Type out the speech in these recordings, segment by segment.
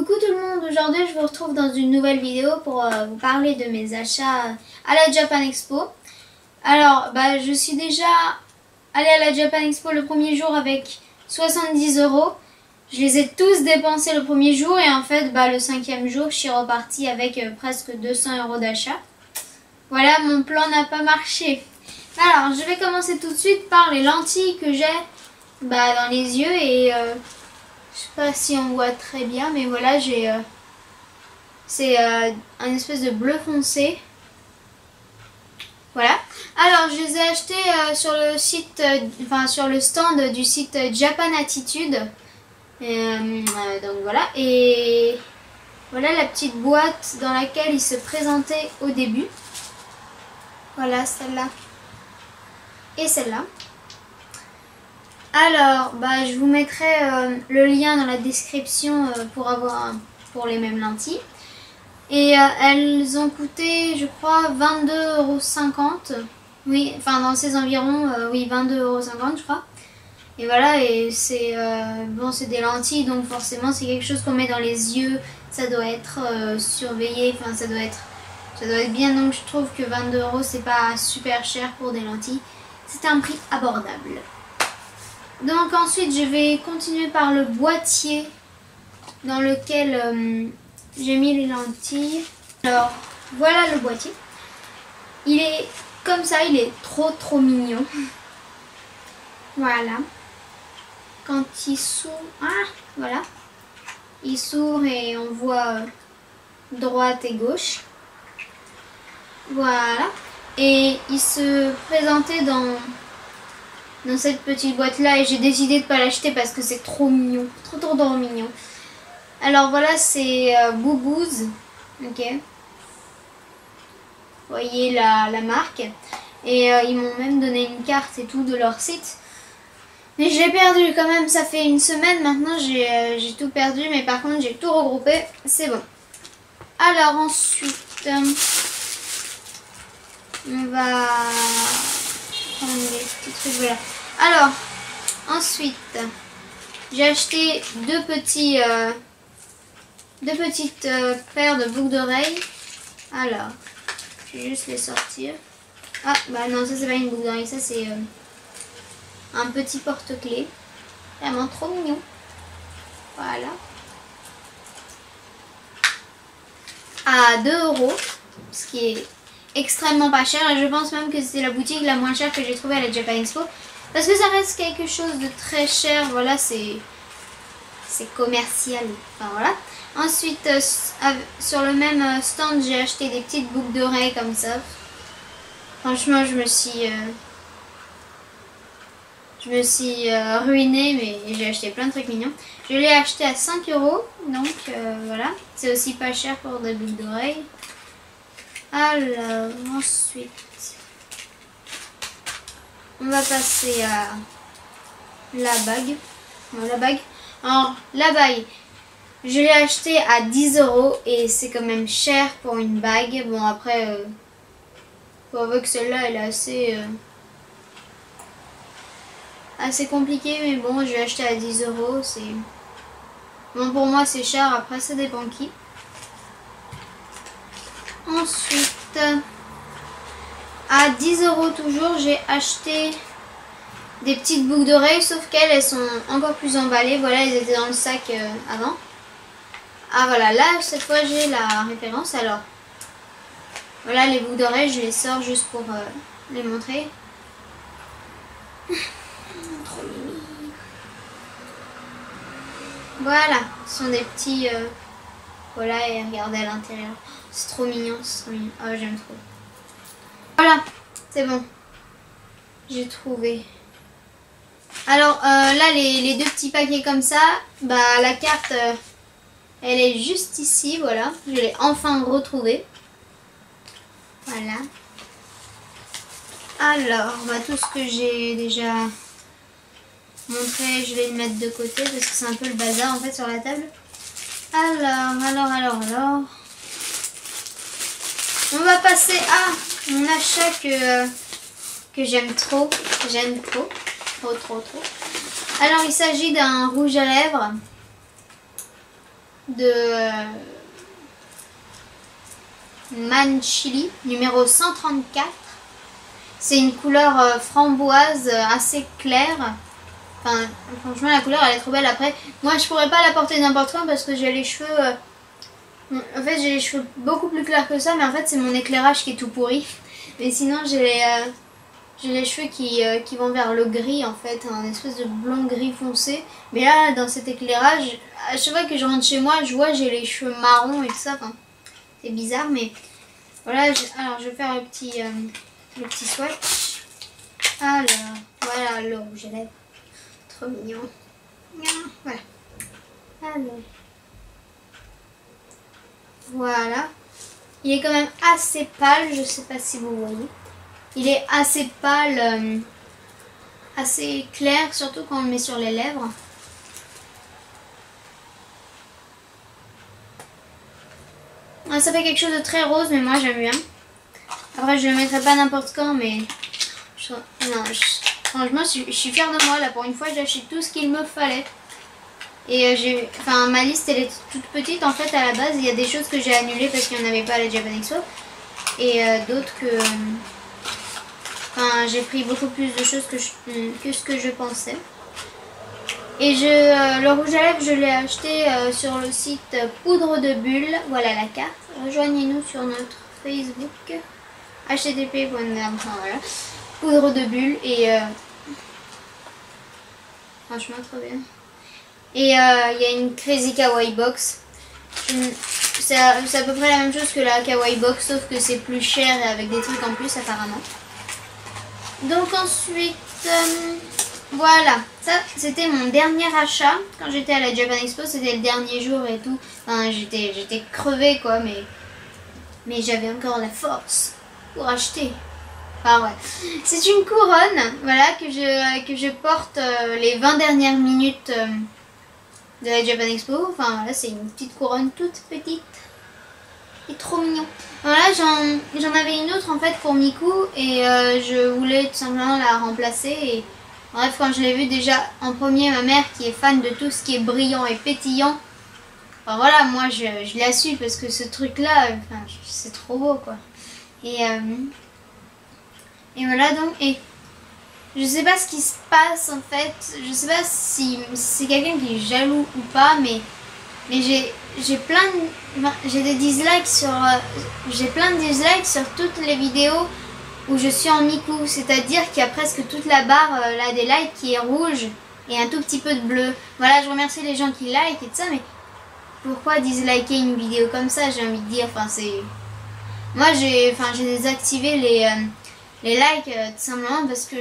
Coucou tout le monde, aujourd'hui je vous retrouve dans une nouvelle vidéo pour vous parler de mes achats à la Japan Expo. Alors, je suis déjà allée à la Japan Expo le premier jour avec 70 €. Je les ai tous dépensés le premier jour et en fait le cinquième jour je suis repartie avec presque 200 € d'achat. Voilà, mon plan n'a pas marché. Alors, je vais commencer tout de suite par les lentilles que j'ai dans les yeux et je sais pas si on voit très bien, mais voilà, j'ai c'est un espèce de bleu foncé. Voilà. Alors, je les ai achetés sur le site, sur le stand du site Japan Attitude. Donc voilà. Et voilà la petite boîte dans laquelle ils se présentaient au début. Voilà, celle-là. Et celle-là. Alors, je vous mettrai le lien dans la description pour les mêmes lentilles. Et elles ont coûté, je crois, 22,50 €. Oui, enfin dans ces environs, oui, 22,50 € je crois. Et voilà, et c'est c'est des lentilles, donc forcément c'est quelque chose qu'on met dans les yeux. Ça doit être surveillé, enfin ça doit être bien. Donc je trouve que 22 € c'est pas super cher pour des lentilles. C'est un prix abordable. Donc ensuite je vais continuer par le boîtier dans lequel j'ai mis les lentilles. Alors voilà le boîtier. Il est comme ça, il est trop mignon. Voilà. Quand il s'ouvre, voilà. Il s'ouvre et on voit droite et gauche. Voilà. Et il se présentait dans cette petite boîte là et j'ai décidé de ne pas l'acheter parce que c'est trop mignon, trop mignon. Alors voilà, c'est Booboos, ok. Vous voyez la marque et ils m'ont même donné une carte et tout de leur site. Mais je l'ai perdu quand même, ça fait une semaine maintenant, j'ai tout perdu, mais par contre j'ai tout regroupé, c'est bon. Alors ensuite, on va prendre les petits trucs, voilà. Alors, ensuite, j'ai acheté deux petites paires de boucles d'oreilles. Alors, je vais juste les sortir. Ah, non, ça c'est pas une boucle d'oreille, ça c'est un petit porte-clés. Vraiment trop mignon. Voilà. À 2 €, ce qui est extrêmement pas cher. Et je pense même que c'est la boutique la moins chère que j'ai trouvée à la Japan Expo. Parce que ça reste quelque chose de très cher. Voilà, c'est commercial. Enfin voilà. Ensuite, sur le même stand, j'ai acheté des petites boucles d'oreilles comme ça. Franchement, je me suis ruinée, mais j'ai acheté plein de trucs mignons. Je l'ai acheté à 5 €. Donc voilà. C'est aussi pas cher pour des boucles d'oreilles. Alors, ensuite, on va passer à la bague. Non, la bague. Alors, la bague, je l'ai achetée à 10 € et c'est quand même cher pour une bague. Bon, après, faut avouer que celle-là, elle est assez compliquée, mais bon, je l'ai achetée à 10 €. C'est bon, pour moi, c'est cher. Après, ça dépend qui. Ensuite, à 10 € toujours, j'ai acheté des petites boucles d'oreilles, sauf qu'elles, elles sont encore plus emballées. Voilà, elles étaient dans le sac avant. Ah voilà, là, cette fois, j'ai la référence. Alors, voilà, les boucles d'oreilles, je les sors juste pour les montrer. Trop mimi. Voilà, ce sont des petits... voilà, et regardez à l'intérieur. C'est trop mignon, c'est trop mignon. Oh, j'aime trop. Voilà, c'est bon. J'ai trouvé. Alors, là, les deux petits paquets comme ça, la carte, elle est juste ici, voilà. Je l'ai enfin retrouvée. Voilà. Alors, tout ce que j'ai déjà montré, je vais le mettre de côté parce que c'est un peu le bazar, en fait, sur la table. Alors. On va passer à mon achat que j'aime trop. J'aime trop. Trop. Alors, il s'agit d'un rouge à lèvres. de Manchili, numéro 134. C'est une couleur framboise assez claire. Enfin, franchement, la couleur, elle est trop belle. Après, moi, je pourrais pas la porter n'importe quand parce que j'ai les cheveux... en fait, j'ai les cheveux beaucoup plus clairs que ça, mais en fait, c'est mon éclairage qui est tout pourri. Mais sinon, j'ai les cheveux qui vont vers le gris, en fait, un espèce de blond gris foncé. Mais là, dans cet éclairage, à chaque fois que je rentre chez moi, je vois j'ai les cheveux marrons et tout ça. Enfin, c'est bizarre, mais voilà. Alors, je vais faire le petit swatch. Alors, voilà le rouge à lèvres. Trop mignon. Voilà. Alors. Voilà. Il est quand même assez pâle, je sais pas si vous voyez. Il est assez pâle, assez clair, surtout quand on le met sur les lèvres. Ça fait quelque chose de très rose, mais moi j'aime bien. Après, je le mettrai pas n'importe quand, mais franchement, je suis fière de moi. Là, pour une fois, j'ai acheté tout ce qu'il me fallait. Et ma liste, elle est toute petite. En fait, à la base, il y a des choses que j'ai annulées parce qu'il n'y en avait pas à la Japan Expo. Et d'autres que... j'ai pris beaucoup plus de choses que ce que je pensais. Et le rouge à lèvres, je l'ai acheté sur le site Poudre de Bulle. Voilà la carte. Rejoignez-nous sur notre Facebook. http. Voilà. Poudre de Bulle. Et franchement, trop bien. Et il y a une Crazy Kawaii Box. C'est à peu près la même chose que la Kawaii Box, sauf que c'est plus cher et avec des trucs en plus apparemment. Donc ensuite, voilà, ça c'était mon dernier achat. Quand j'étais à la Japan Expo, c'était le dernier jour et tout. Enfin, j'étais crevée quoi, mais j'avais encore la force pour acheter. Enfin ouais, c'est une couronne, voilà, que je porte les 20 dernières minutes de la Japan Expo. Enfin voilà, c'est une petite couronne toute petite. Et trop mignon. Voilà, j'en avais une autre en fait pour Miku et je voulais tout simplement la remplacer. Et bref, quand je l'ai vue déjà en premier, ma mère qui est fan de tout ce qui est brillant et pétillant, enfin voilà, moi je la suis parce que ce truc là, enfin, c'est trop beau quoi. Et voilà donc, et je sais pas ce qui se passe en fait, je sais pas si c'est quelqu'un qui est jaloux ou pas, mais j'ai des dislikes sur j'ai plein de dislikes sur toutes les vidéos où je suis en Miku, c'est-à-dire qu'il y a presque toute la barre là des likes qui est rouge et un tout petit peu de bleu. Voilà, je remercie les gens qui like et tout ça, mais pourquoi disliker une vidéo comme ça, j'ai envie de dire. Enfin, c'est moi j'ai désactivé les likes tout simplement parce que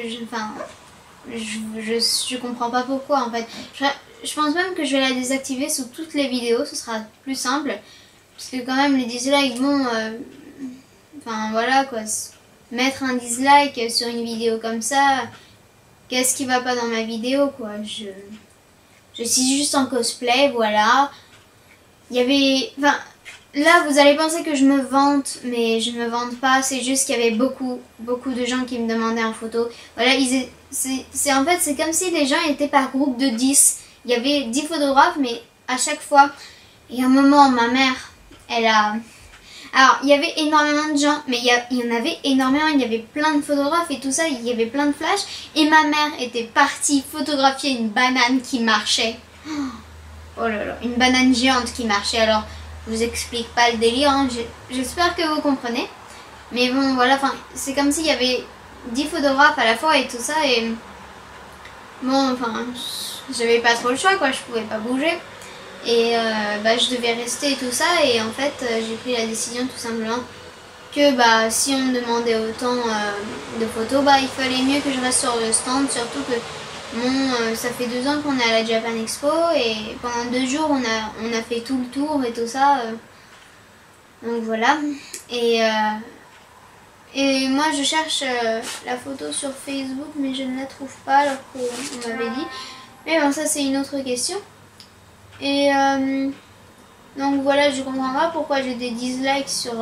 je comprends pas pourquoi en fait. Je pense même que je vais la désactiver sous toutes les vidéos, ce sera plus simple. Parce que quand même les dislikes, bon, enfin voilà quoi, mettre un dislike sur une vidéo comme ça, qu'est-ce qui va pas dans ma vidéo quoi. Je suis juste en cosplay, voilà. Il y avait, enfin, là vous allez penser que je me vante, mais je me vante pas, c'est juste qu'il y avait beaucoup de gens qui me demandaient en photo. Voilà, en fait c'est comme si les gens étaient par groupe de 10. Il y avait 10 photographes, mais à chaque fois, et à un moment, ma mère, elle a... Alors, il y avait énormément de gens, mais il y en avait énormément, il y avait plein de photographes et tout ça, il y avait plein de flashs. Et ma mère était partie photographier une banane qui marchait. Oh là là, une banane géante qui marchait. Alors, je vous explique pas le délire, hein. J'espère que vous comprenez. Mais bon, voilà, enfin, c'est comme s'il y avait 10 photographes à la fois et tout ça, et... Bon, enfin... J'avais pas trop le choix quoi, je pouvais pas bouger et je devais rester et tout ça, et en fait j'ai pris la décision tout simplement que si on me demandait autant de photos, il fallait mieux que je reste sur le stand, surtout que ça fait 2 ans qu'on est à la Japan Expo et pendant 2 jours on a fait tout le tour et tout ça, donc voilà. Et moi je cherche la photo sur Facebook mais je ne la trouve pas alors qu'on m'avait dit. Mais bon, ça c'est une autre question. Et donc voilà, je comprends pas pourquoi j'ai des dislikes sur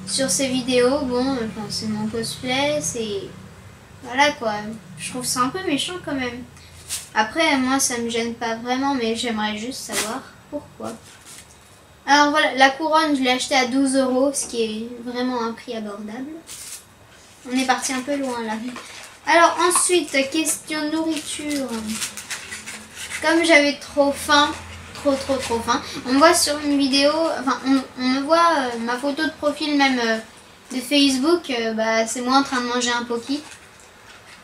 ces vidéos. Bon, enfin, c'est mon cosplay, c'est... Voilà quoi, je trouve ça un peu méchant quand même. Après, moi ça me gêne pas vraiment, mais j'aimerais juste savoir pourquoi. Alors voilà, la couronne, je l'ai achetée à 12 €, ce qui est vraiment un prix abordable. On est parti un peu loin là. Alors ensuite, question nourriture. Comme j'avais trop faim, trop faim, on me voit sur une vidéo, enfin on me voit ma photo de profil même de Facebook, bah, c'est moi en train de manger un Pocky.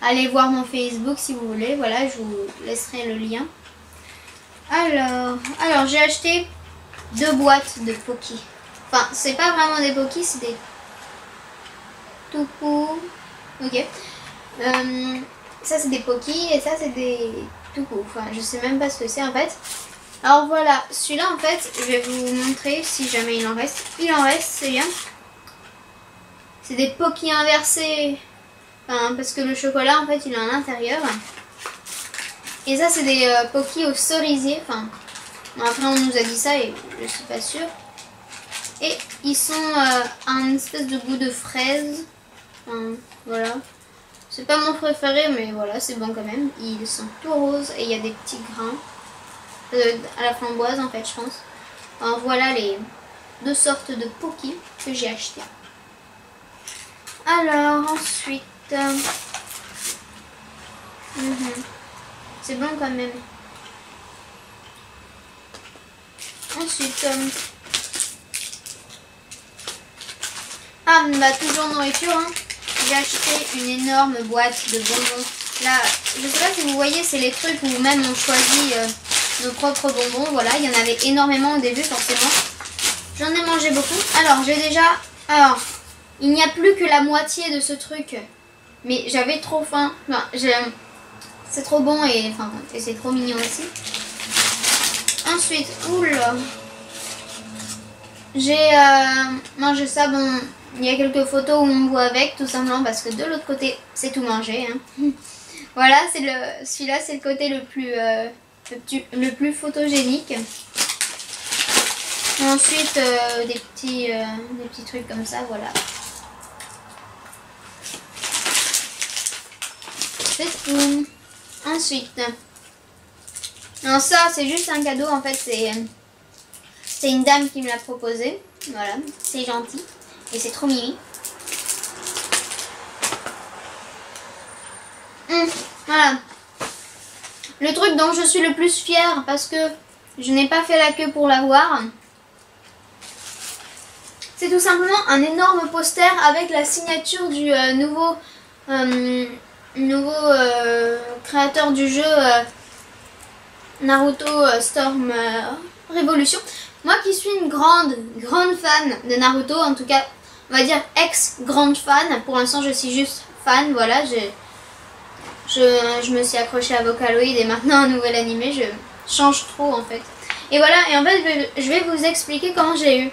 Allez voir mon Facebook si vous voulez, voilà, je vous laisserai le lien. Alors j'ai acheté 2 boîtes de Pocky. Enfin, c'est pas vraiment des Pocky, c'est des tout court. Ok. Ça c'est des Pocky et ça c'est des tout court. Enfin, je sais même pas ce que c'est en fait. Alors voilà, celui-là en fait, je vais vous montrer si jamais il en reste. Il en reste, c'est bien. C'est des Pocky inversés. Enfin, parce que le chocolat en fait il est à l'intérieur. Et ça c'est des Pocky au cerisier. Enfin, bon, après on nous a dit ça et je suis pas sûre. Et ils sont un espèce de goût de fraise. Enfin, voilà. C'est pas mon préféré mais voilà, c'est bon quand même. Ils sont tout roses et il y a des petits grains. À la framboise en fait je pense. Alors voilà les 2 sortes de Pocky que j'ai acheté. Alors ensuite c'est bon quand même. Ensuite bah toujours nourriture hein. J'ai acheté une énorme boîte de bonbons. Là je sais pas si vous voyez, c'est les trucs où même on choisit nos propres bonbons. Voilà, il y en avait énormément au début forcément. J'en ai mangé beaucoup. Alors j'ai déjà... Alors il n'y a plus que la moitié de ce truc. Mais j'avais trop faim. Enfin, c'est trop bon et c'est trop mignon aussi. Ensuite, oula, j'ai mangé ça. Bon, il y a quelques photos où on me voit avec, tout simplement parce que de l'autre côté, c'est tout mangé. Hein. Voilà, celui-là, c'est le côté le plus photogénique. Ensuite, des petits trucs comme ça, voilà. C'est tout. Ensuite, non, ça c'est juste un cadeau en fait, c'est une dame qui me l'a proposé. Voilà, c'est gentil et c'est trop mimi. Voilà. Le truc dont je suis le plus fière parce que je n'ai pas fait la queue pour l'avoir. C'est tout simplement un énorme poster avec la signature du nouveau créateur du jeu Naruto Storm Revolution. Moi qui suis une grande fan de Naruto, en tout cas on va dire ex-grande fan, pour l'instant je suis juste fan, voilà, je me suis accrochée à Vocaloid et maintenant un nouvel animé, je change trop en fait. Et voilà, et en fait je vais vous expliquer comment j'ai eu.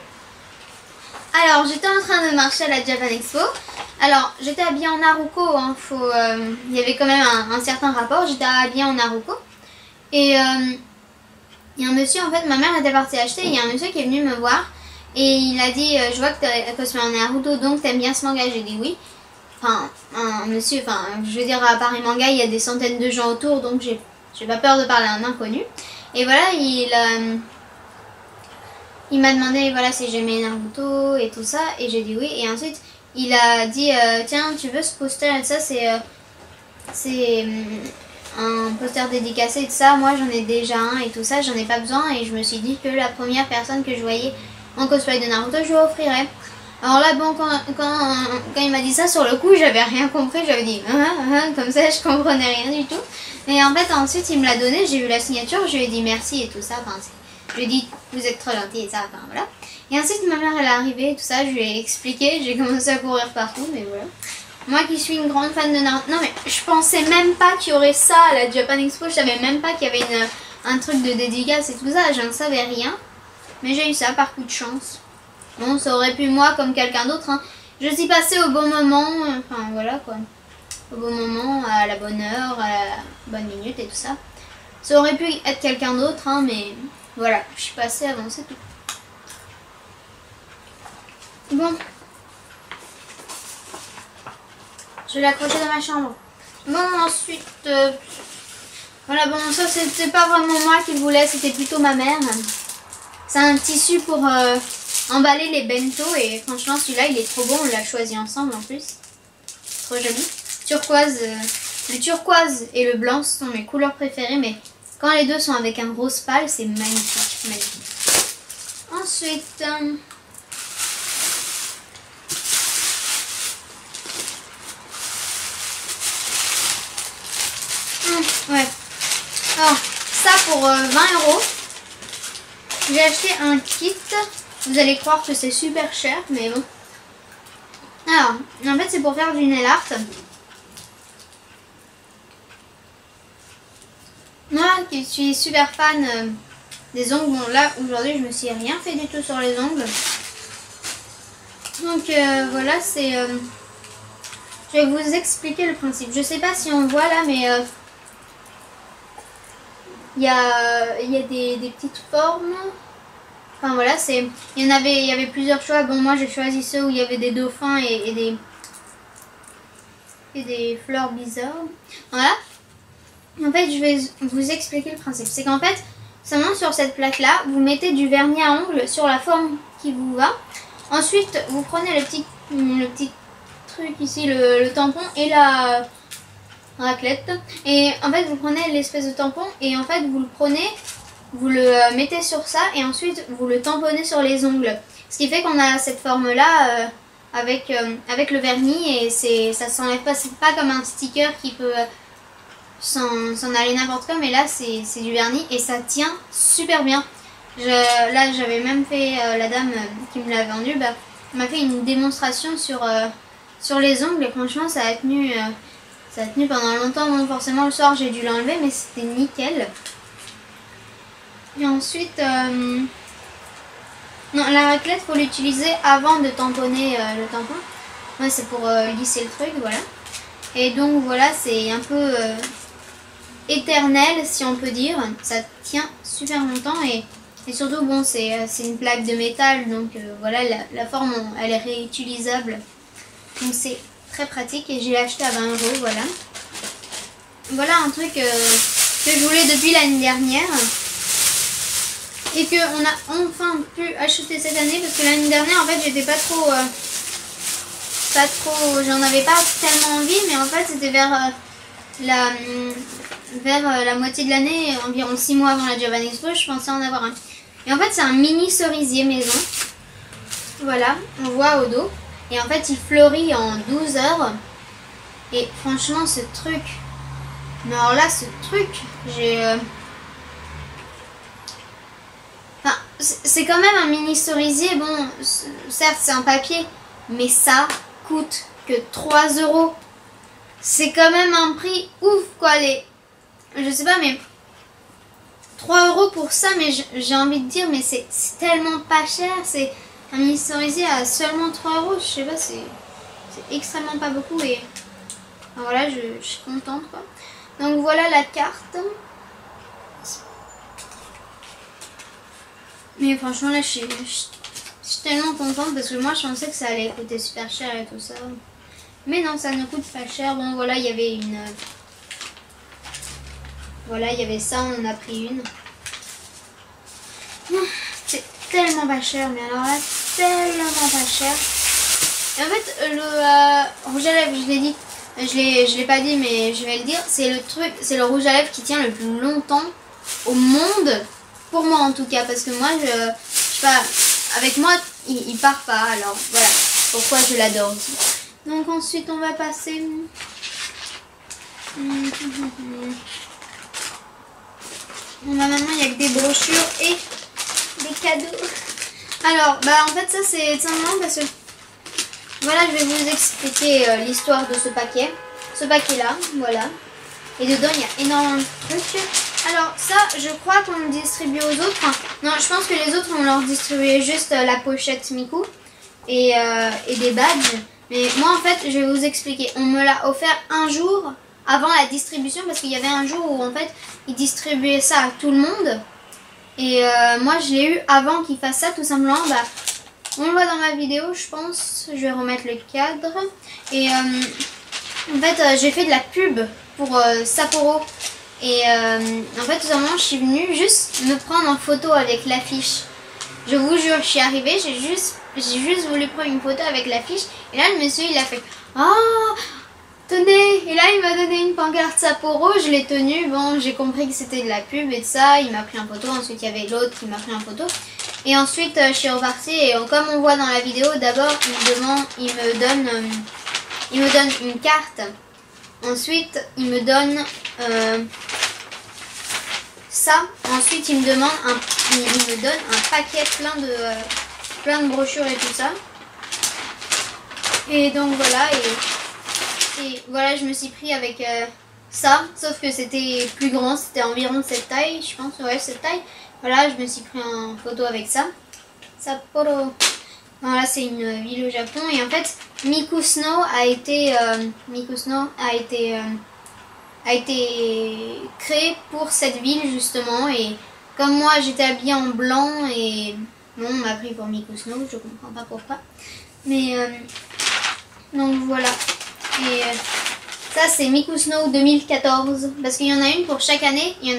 Alors j'étais en train de marcher à la Japan Expo. Alors j'étais habillée en Naruto, hein, il y avait quand même un certain rapport, j'étais habillée en Naruto. Et il y a un monsieur, en fait ma mère était partie acheter, il y a un monsieur qui est venu me voir. Et il a dit, je vois que tu cosplay en Naruto, donc t'aimes bien ce manga. J'ai dit oui. Enfin, un monsieur, enfin je veux dire à Paris Manga il y a des centaines de gens autour, donc j'ai pas peur de parler à un inconnu. Et voilà, il m'a demandé voilà si j'aimais Naruto et tout ça, et j'ai dit oui. Et ensuite il a dit tiens, tu veux ce poster et ça, c'est un poster dédicacé et tout ça. Moi j'en ai déjà un et tout ça, j'en ai pas besoin. Et je me suis dit que la première personne que je voyais en cosplay de Naruto, je lui offrirais. Alors là bon, quand il m'a dit ça, sur le coup j'avais rien compris, j'avais dit comme ça, je comprenais rien du tout. Et en fait ensuite il me l'a donné, j'ai vu la signature, je lui ai dit merci et tout ça, enfin je lui ai dit vous êtes trop gentil et ça, enfin voilà. Et ensuite ma mère elle est arrivée et tout ça, je lui ai expliqué, j'ai commencé à courir partout, mais voilà. Moi qui suis une grande fan de Naruto, non mais je pensais même pas qu'il y aurait ça à la Japan Expo, je savais même pas qu'il y avait un truc de dédicace et tout ça, je ne savais rien. Mais j'ai eu ça par coup de chance. Bon, ça aurait pu moi comme quelqu'un d'autre, hein. Je suis passée au bon moment, enfin voilà quoi. Au bon moment, à la bonne heure, à la bonne minute et tout ça. Ça aurait pu être quelqu'un d'autre, hein, mais voilà, je suis passée avant, c'est tout. Bon. Je vais l'accrocher dans ma chambre. Bon, ensuite... voilà, bon, ça c'était pas vraiment moi qui le voulais, c'était plutôt ma mère. C'est un tissu pour emballer les bento et franchement celui-là il est trop beau, on l'a choisi ensemble en plus. Trop joli. Turquoise, le turquoise et le blanc sont mes couleurs préférées, mais quand les deux sont avec un rose pâle, c'est magnifique, magnifique. Ensuite, ouais. Alors, ça pour 20 €. J'ai acheté un kit. Vous allez croire que c'est super cher, mais bon. Alors, en fait, c'est pour faire du nail art. Moi, qui suis super fan des ongles, bon là, aujourd'hui, je me suis rien fait du tout sur les ongles. Donc, voilà, c'est... je vais vous expliquer le principe. Je sais pas si on voit là, mais... il y a des petites formes. Enfin voilà, il y avait plusieurs choix. Bon, moi j'ai choisi ceux où il y avait des dauphins et des fleurs bizarres. Voilà. En fait, je vais vous expliquer le principe. C'est qu'en fait, seulement sur cette plaque là, vous mettez du vernis à ongles sur la forme qui vous va. Ensuite, vous prenez le petit truc ici, le tampon et la raclette. Et en fait, vous prenez l'espèce de tampon et en fait, vous le prenez, vous le mettez sur ça et ensuite, vous le tamponnez sur les ongles. Ce qui fait qu'on a cette forme-là avec le vernis et ça s'enlève pas. C'est pas comme un sticker qui peut s'en aller n'importe quoi, mais là, c'est du vernis et ça tient super bien. Là, j'avais même fait, la dame qui me l'a vendu, m'a fait une démonstration sur les ongles et franchement, ça a tenu pendant longtemps. Bon, forcément, le soir, j'ai dû l'enlever, mais c'était nickel. Et ensuite, non, la raclette, faut l'utiliser avant de tamponner le tampon. Ouais, c'est pour lisser le truc, voilà. Et donc, voilà, c'est un peu éternel, si on peut dire. Ça tient super longtemps et surtout, bon, c'est une plaque de métal, donc voilà, la forme, elle est réutilisable. Donc, c'est très pratique et j'ai acheté à 20 €, voilà. Voilà un truc que je voulais depuis l'année dernière et que on a enfin pu acheter cette année parce que l'année dernière en fait j'étais pas trop j'en avais pas tellement envie, mais en fait c'était vers la moitié de l'année, environ 6 mois avant la Japan Expo, je pensais en avoir un. Et en fait c'est un mini cerisier maison, voilà, on voit au dos. Et en fait, il fleurit en 12 heures. Et franchement, ce truc... Mais alors là, ce truc, enfin, c'est quand même un mini cerisier. Bon, certes, c'est un papier. Mais ça coûte que 3 €. C'est quand même un prix ouf, quoi. Je sais pas, mais... 3 € pour ça, mais j'ai envie de dire, mais c'est tellement pas cher. C'est... Un mini cerisier à seulement 3 €, je sais pas, c'est extrêmement pas beaucoup et voilà, je suis contente quoi. Donc voilà la carte. Mais franchement là je suis tellement contente parce que moi je pensais que ça allait coûter super cher et tout ça. Mais non, ça ne coûte pas cher. Bon voilà, il y avait voilà, il y avait ça, on en a pris une. C'est tellement pas cher, mais alors là, tellement pas cher. Et en fait, le rouge à lèvres, je l'ai dit, je l'ai pas dit, mais je vais le dire, c'est le rouge à lèvres qui tient le plus longtemps au monde, pour moi en tout cas, parce que moi, je sais pas, avec moi, il part pas, alors voilà, pourquoi je l'adore aussi. Donc ensuite, on va passer... Bon, maintenant, il n'y a que des brochures et des cadeaux. Alors, en fait, ça, c'est simplement parce que... Voilà, je vais vous expliquer l'histoire de ce paquet. Ce paquet-là, voilà. Et dedans, il y a énormément de trucs. Alors, ça, je crois qu'on le distribue aux autres. Enfin, non, je pense que les autres, on leur distribuait juste la pochette Miku et des badges. Mais moi, en fait, je vais vous expliquer. On me l'a offert un jour avant la distribution parce qu'il y avait un jour où, en fait, ils distribuaient ça à tout le monde. Et moi, je l'ai eu avant qu'ils fassent ça, tout simplement. On le voit dans ma vidéo, je pense. Je vais remettre le cadre. Et en fait, j'ai fait de la pub pour Sapporo. Et en fait, tout simplement, je suis venue juste me prendre en photo avec l'affiche. Je vous jure, je suis arrivée, j'ai juste voulu prendre une photo avec l'affiche. Et là, le monsieur, il a fait « Oh, tenez !» Et là, il m'a donné une pancarte Sapporo, je l'ai tenue. Bon, j'ai compris que c'était de la pub et de ça. Il m'a pris en photo. Ensuite, il y avait l'autre qui m'a pris en photo. Et ensuite, je suis repartie. Et comme on voit dans la vidéo, d'abord, il me donne une carte. Ensuite, il me donne ça. Ensuite, il me donne un paquet plein de brochures et tout ça. Et donc voilà. Et voilà, je me suis pris avec ça. Sauf que c'était plus grand. C'était environ de cette taille, je pense. Ouais, cette taille. Voilà, je me suis pris en photo avec ça. Sapporo. Voilà, c'est une ville au Japon. Et en fait, Mikusno a été créé pour cette ville justement. Et comme moi j'étais habillée en blanc et bon, on m'a pris pour Mikusno, je comprends pas pourquoi. Mais donc voilà. Et ça c'est Mikusno 2014 parce qu'il y en a une pour chaque année. Il y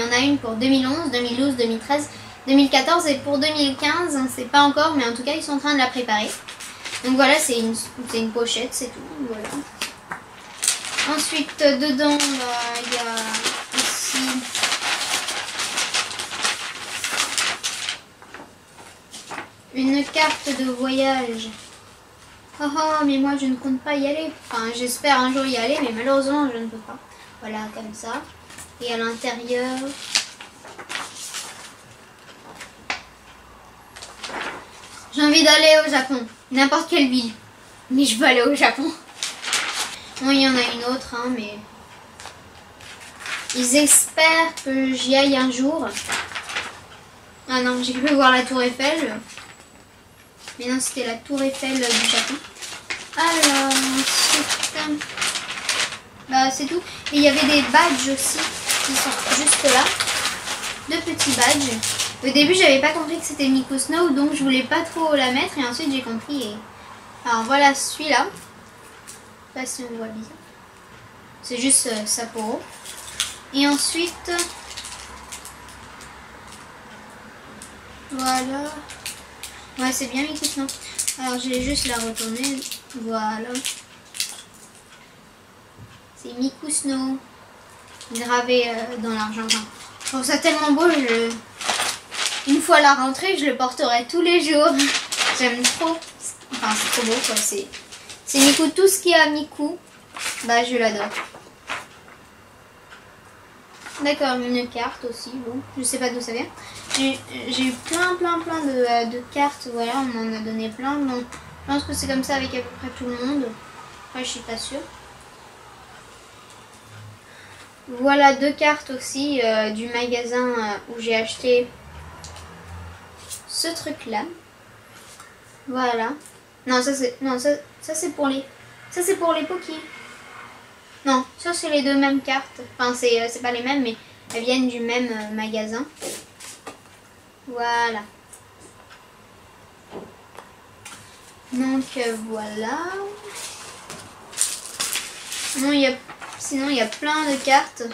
en a une pour 2011, 2012, 2013, 2014 et pour 2015. On ne sait pas encore, mais en tout cas ils sont en train de la préparer. Donc voilà, c'est une pochette, c'est tout. Voilà. Ensuite, dedans, il y a ici une carte de voyage. Oh, oh, mais moi je ne compte pas y aller. Enfin, j'espère un jour y aller, mais malheureusement je ne peux pas. Voilà, comme ça. Et à l'intérieur, j'ai envie d'aller au Japon. N'importe quelle ville. Mais je veux aller au Japon. Bon, il y en a une autre, hein, mais ils espèrent que j'y aille un jour. Ah non, j'ai cru voir la tour Eiffel. Mais non, c'était la tour Eiffel du Japon. Alors, ensuite, bah, c'est tout. Et il y avait des badges aussi qui sont juste là. Deux petits badges. Au début, j'avais pas compris que c'était Mikusno, donc je voulais pas trop la mettre. Et ensuite, j'ai compris. Et... alors voilà celui-là. Je sais pas si on voit bien. C'est juste Sapporo. Et ensuite, voilà. Ouais, c'est bien Mikusno. Alors, je vais juste la retourner. Voilà. C'est Mikusno. Gravé dans l'argentin. Je trouve ça tellement beau. Une fois la rentrée, je le porterai tous les jours. J'aime trop. Enfin, c'est trop beau, quoi. C'est Miku. Tout ce qui a Miku, bah, je l'adore. D'accord, une carte aussi. Bon, je sais pas d'où ça vient. J'ai eu plein de cartes. Voilà, on m'en a donné plein. Bon, je pense que c'est comme ça avec à peu près tout le monde. Après, je suis pas sûre. Voilà deux cartes aussi du magasin où j'ai acheté ce truc là. Voilà. Non, ça c'est pour les Poké. Non, ça c'est les deux mêmes cartes. Enfin, c'est pas les mêmes, mais elles viennent du même magasin. Voilà. Donc voilà. Sinon il y a plein de cartes.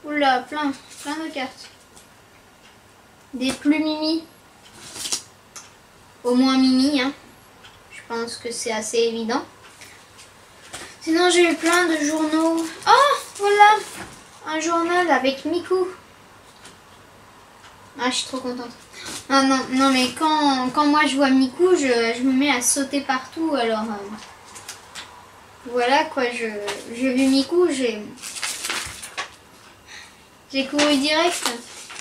Oula, plein de cartes. Des plus Mimi. Au moins Mimi, hein. Je pense que c'est assez évident. Sinon j'ai eu plein de journaux. Oh, voilà. Un journal avec Miku. Ah, je suis trop contente. Ah, non, mais quand moi je vois Miku, je me mets à sauter partout. Alors, voilà quoi, j'ai vu Miku, j'ai couru direct.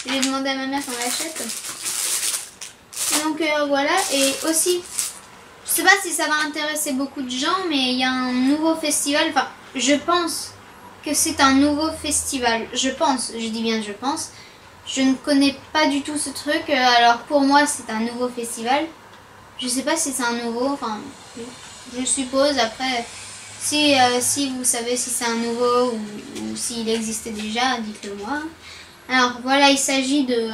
J'ai demandé à ma mère qu'on l'achète. Donc voilà, et aussi, je sais pas si ça va intéresser beaucoup de gens, mais il y a un nouveau festival. Enfin, je pense que c'est un nouveau festival. Je dis bien je pense. Je ne connais pas du tout ce truc, alors pour moi c'est un nouveau festival. Je sais pas si c'est un nouveau, enfin je suppose. Après, si vous savez si c'est un nouveau ou s'il existait déjà, dites-le moi. Alors voilà, il s'agit de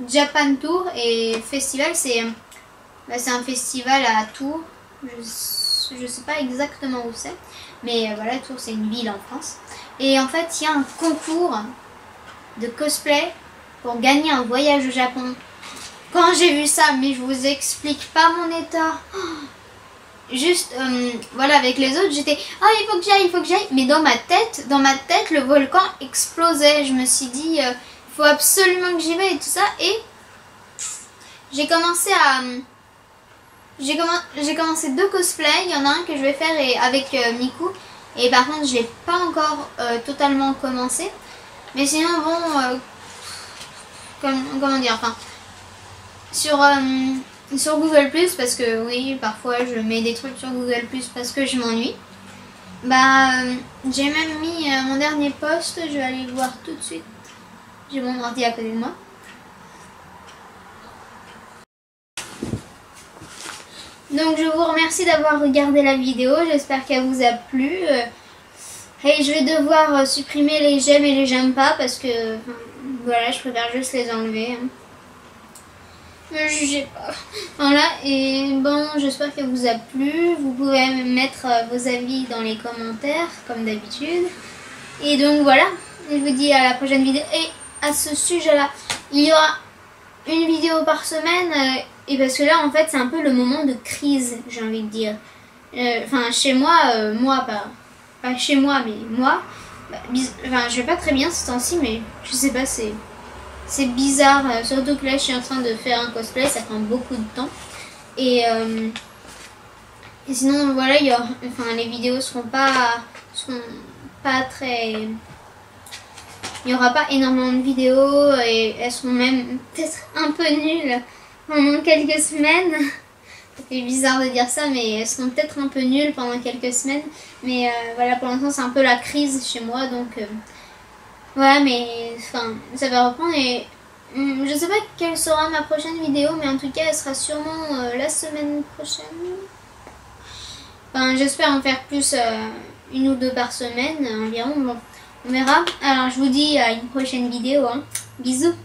Japan Tour et festival, c'est un festival à Tours. Je sais pas exactement où c'est, mais voilà, Tours c'est une ville en France. Et en fait il y a un concours de cosplay pour gagner un voyage au Japon. Quand j'ai vu ça, mais je vous explique pas mon état. Juste, voilà, avec les autres, j'étais ah il faut que j'aille, il faut que j'aille. Mais dans ma tête, le volcan explosait. Je me suis dit, il faut absolument que j'y vais et tout ça. Et j'ai commencé à... J'ai commencé 2 cosplays. Il y en a un que je vais faire avec Miku. Et par contre, je l'ai pas encore totalement commencé. Mais sinon, bon, comment dire, enfin, sur Google+, parce que oui, parfois je mets des trucs sur Google+, parce que je m'ennuie. Bah, j'ai même mis mon dernier post, je vais aller le voir tout de suite. J'ai mon ordi à côté de moi. Donc je vous remercie d'avoir regardé la vidéo, j'espère qu'elle vous a plu. Et je vais devoir supprimer les j'aime et les j'aime pas parce que voilà, je préfère juste les enlever. Ne jugez pas. Voilà, et bon, j'espère qu'elle vous a plu. Vous pouvez mettre vos avis dans les commentaires, comme d'habitude. Et donc voilà, je vous dis à la prochaine vidéo. Et à ce sujet-là, il y aura une vidéo par semaine. Et parce que là, en fait, c'est un peu le moment de crise, j'ai envie de dire. Enfin, chez moi, pas chez moi, mais moi, enfin, je vais pas très bien ce temps-ci, mais je sais pas, c'est bizarre, surtout que là je suis en train de faire un cosplay, ça prend beaucoup de temps. Et sinon voilà, les vidéos seront pas très... Il n'y aura pas énormément de vidéos et elles seront même peut-être un peu nulles pendant quelques semaines. C'est bizarre de dire ça, mais elles seront peut-être un peu nulles pendant quelques semaines. Mais voilà, pour l'instant c'est un peu la crise chez moi, donc... voilà, mais enfin, ça va reprendre et je sais pas quelle sera ma prochaine vidéo, mais en tout cas, elle sera sûrement la semaine prochaine. Enfin, j'espère en faire plus, 1 ou 2 par semaine environ. Bon, on verra. Alors, je vous dis à une prochaine vidéo. Hein. Bisous.